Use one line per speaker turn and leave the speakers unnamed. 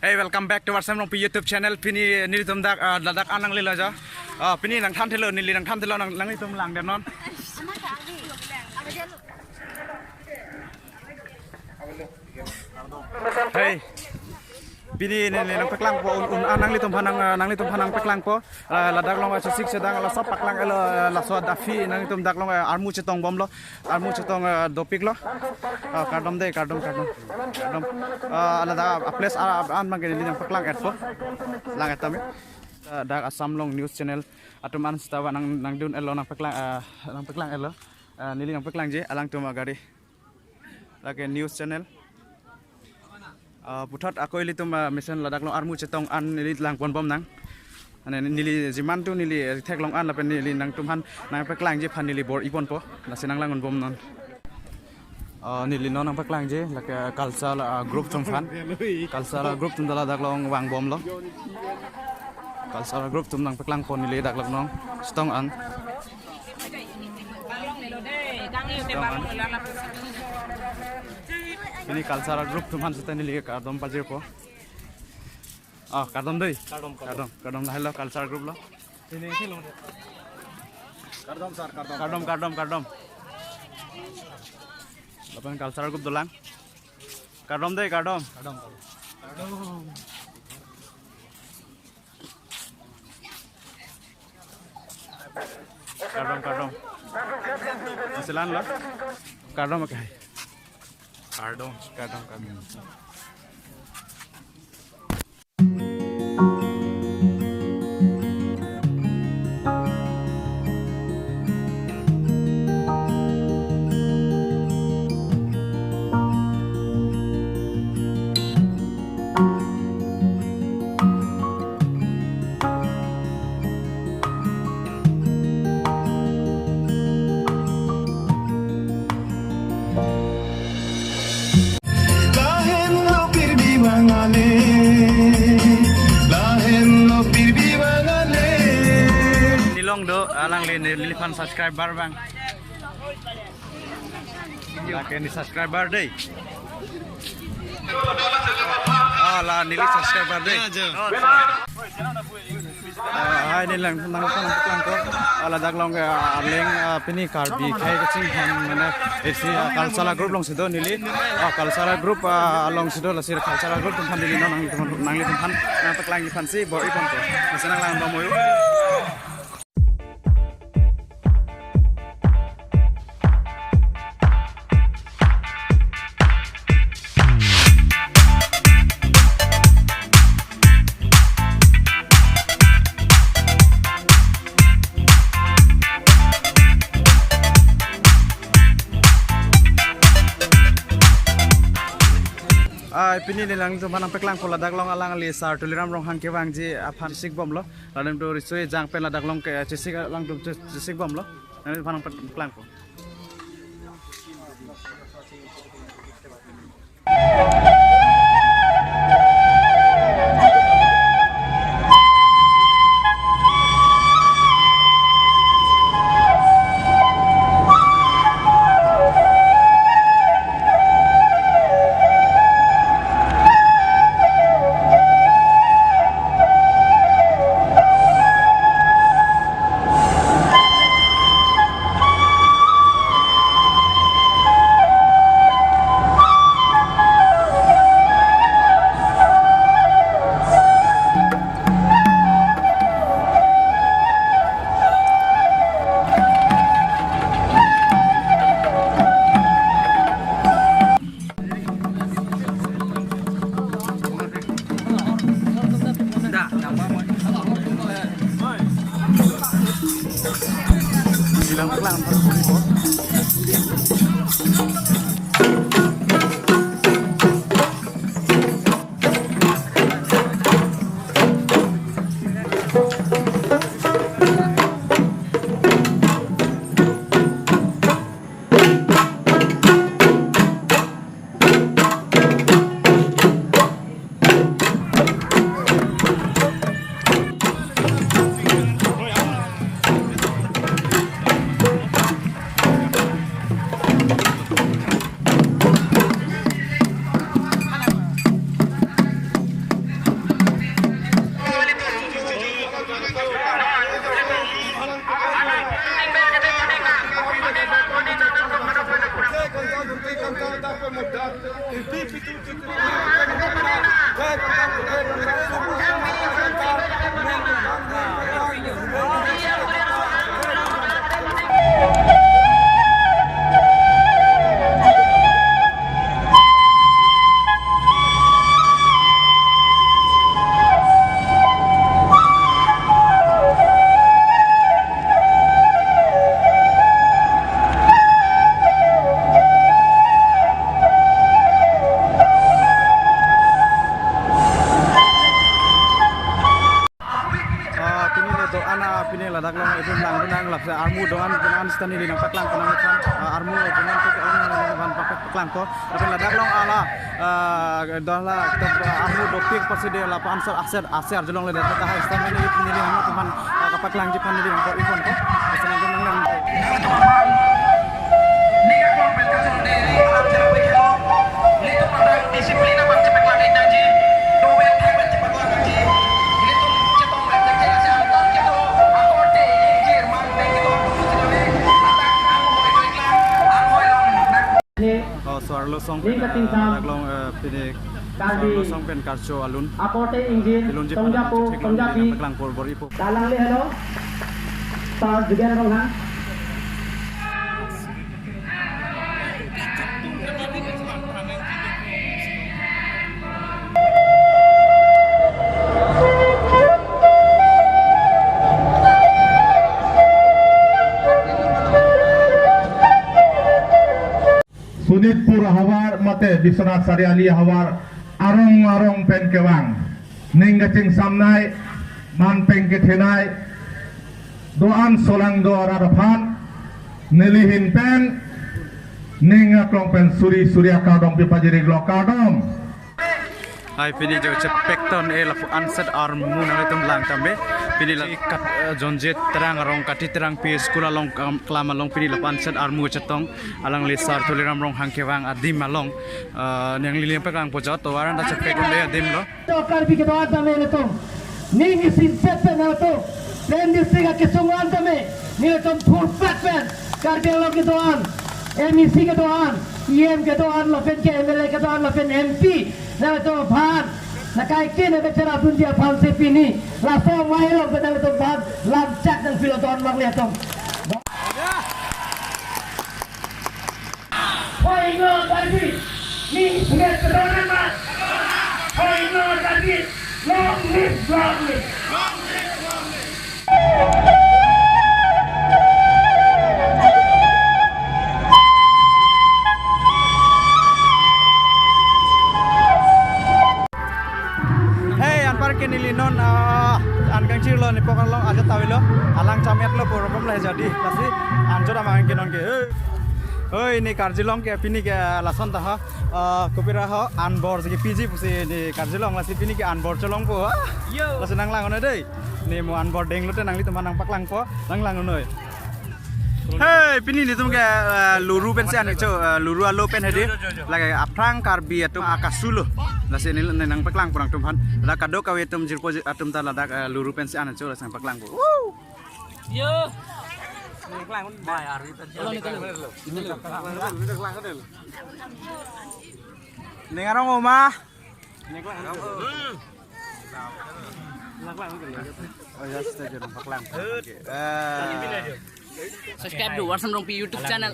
Hey, welcome back to our YouTube channel. Pini nilitum dak dadak anang lila ja. Pini nang than thelo nili nang than thelo nang nilitum lang der non. Hey. Pini nili nang peklang po anang litum hanang peklang po. Ladak long sa sik sedang la sap paklang elo la so dafi nang litum dak long armu chetong bom lo. Armu chetong dopik lo. Kardom deh kardom ala da place an magin nili nang peklang et po. Lang etami. Dak Assam long news channel atuman stawa nang dun elo nang peklang elo. Nili nang peklang je alang tuma gari. Lagi news channel. Putat aku ili tum mission ladak long armu cetong an nili lang pon bom nang. Nili jiman tu nili tek long an lapen nili nang tumhan nang peklang je pan nili bor ipon po. Nasinang lang bom non. Nili non nang peklang je lak kalsal group tumhan. Kalsal group tum dala dak long wang bom lo. Kalsal group tum nang peklang pon nili dak long stong an. Ini cultural group teman kita ini lihat kardom pajero po. Kardom deh. Kardom lah lo cultural group lo. Ini lo. Kardom sar kardom. Lapan cultural group dolang. Kardom deh kardom. Kardom. Silan lo. Kardom okay. Kardom. Nilong do alang lilipan subscriber bang. Laki ni subscriber deh. Lah nili subscriber deh. Ini lang nang ko. Ala dak long leng pini karbi khai kaching han mana esi kalsala group long sido nili kalsala group long sido la sir kalsala group tum nili nang li tum han nang peklang ipan si bor ipon ko. Masanang lang bamoy. Pini nilang tu manang peklang pola dak long alang li sar tuliram rong hang kewang ji aphan sik bom lo ladem tu risoi jang pen ladak long ke cisik lang tu cisik bom lo nang manang peklang po. ladak long itu lang lapsa armu dengan stani di nang paklang panang kan armu dengan ke on paklang ko tapi ladak long ala dahla armu dopik paside la answer aser jelong le data ha stani ni nang teman paklang jipan ni nang ikon ko senang nang ni ka ko pel ka son de alam cara pekelo itu pada disiplin apa cepat lagi naji doet hebat cepat lagi itu cetong lek cek sa antar gitu akote injir mante gitu sedale atak kamu itu iklan aroi long oh suarlo song laglong pini suarlo song pen karcho alun
akote injir tongjapi
paklang bor ipo
dalang le hello tar juga rong ha
Sunitpur hawar mate Biswanath Sariali hawar arong pen kewang ninggacing samnai man peng kethenai doan solang do arafan nelihin pen ninga klong pen surya kadom pipajiri glok kadom
hai pini jo cepekton la ansat armu nang itum lang tambe pini la kat jonjet terang rong kati terang pi skula long klama long pini la ansat armu cetong alang lisar tuliram rong hangkewang adim malong yang liliam pekang pojo to waran da cepekon le adim lo
to kar bi ke do atame le to ning sin set na to len district ke songan tame ni to full fat pen kar ke lo ke doan MEC ke doan EM ke doan lo pen ke MLA ke doan lo pen MP na to bhan na kai ke na becara dunia phal se pini la so mai lo ke na to bhan lam chat nang filo don mang le to hoi no tadi ni nget corona mas hoi no tadi long live
Nilinon angkang cirlo ni pokal long aja tawilo alang camet lo program lah jadi pasti anjur ama angkin onke oi ini karjilong ke pini ke lason tah kopira ho anbor segi piji pusi ni karjilong lasi pini ke anbor colong po lasi nang lang deh ni mo anbor deng lo te nang li teman nang paklang po nang lang noi hey pini ni tum ke luru pen se anu luru alo pen hedi lagi aprang karbi atum akasulo lasi ni nang paklang purang tumhan la kado kawe tum jirpo atum ta ladak luru pen se anu cho lasang paklang po yo paklang bai ari ta ni ngarong oma ni oh ya saja paklang
subscribe to Warsam Rongpi YouTube channel.